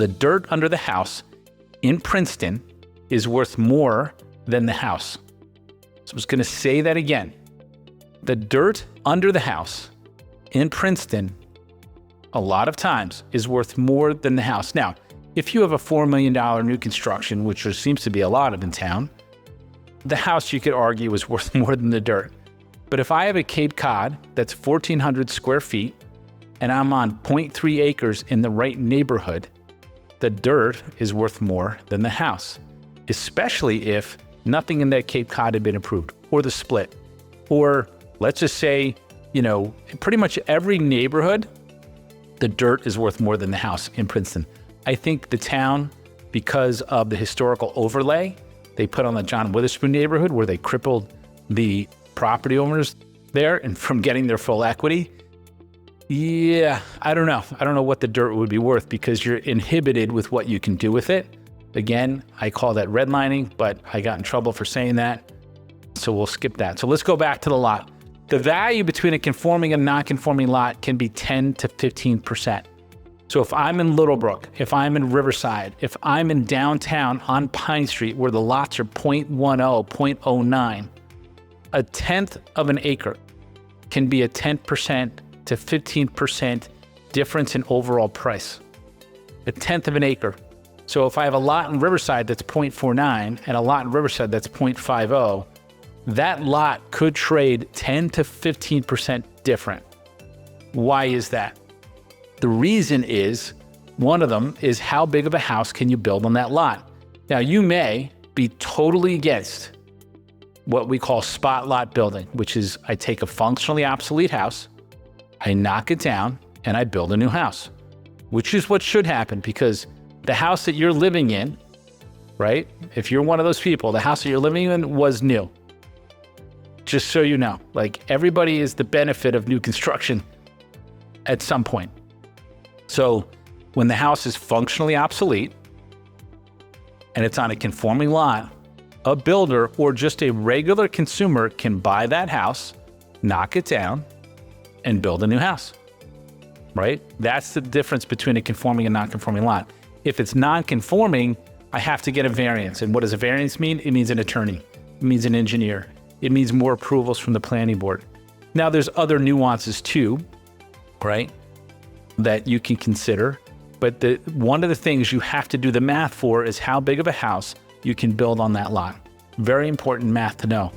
The dirt under the house in Princeton is worth more than the house. So I'm just going to say that again. The dirt under the house in Princeton, a lot of times, is worth more than the house. Now, if you have a $4 million new construction, which there seems to be a lot of in town, the house, you could argue, is worth more than the dirt. But if I have a Cape Cod that's 1,400 square feet and I'm on 0.3 acres in the right neighborhood, the dirt is worth more than the house, especially if nothing in that Cape Cod had been approved, or the split. Or let's just say, pretty much every neighborhood, the dirt is worth more than the house in Princeton. I think the town, because of the historical overlay they put on the John Witherspoon neighborhood, where they crippled the property owners there and from getting their full equity. Yeah, I don't know. I don't know what the dirt would be worth because you're inhibited with what you can do with it. Again, I call that redlining, but I got in trouble for saying that. So we'll skip that. So let's go back to the lot. The value between a conforming and non-conforming lot can be 10 to 15%. So if I'm in Littlebrook, if I'm in Riverside, if I'm in downtown on Pine Street where the lots are 0.10, 0.09, a tenth of an acre can be a 10% to 15% difference in overall price. A tenth of an acre. So if I have a lot in Riverside that's 0.49 and a lot in Riverside that's 0.50, that lot could trade 10 to 15% different. Why is that? The reason is, one of them is how big of a house can you build on that lot? Now, you may be totally against what we call spot lot building, which is I take a functionally obsolete house, I knock it down, and I build a new house, which is what should happen because the house that you're living in, right? If you're one of those people, the house that you're living in was new. Just so you know, like everybody is the benefit of new construction at some point. So when the house is functionally obsolete and it's on a conforming lot, a builder or just a regular consumer can buy that house, knock it down, and build a new house, right? That's the difference between a conforming and non-conforming lot. If it's non-conforming, I have to get a variance. And what does a variance mean? It means an attorney. It means an engineer. It means more approvals from the planning board. Now there's other nuances too, right, that you can consider. But one of the things you have to do the math for is how big of a house you can build on that lot. Very important math to know.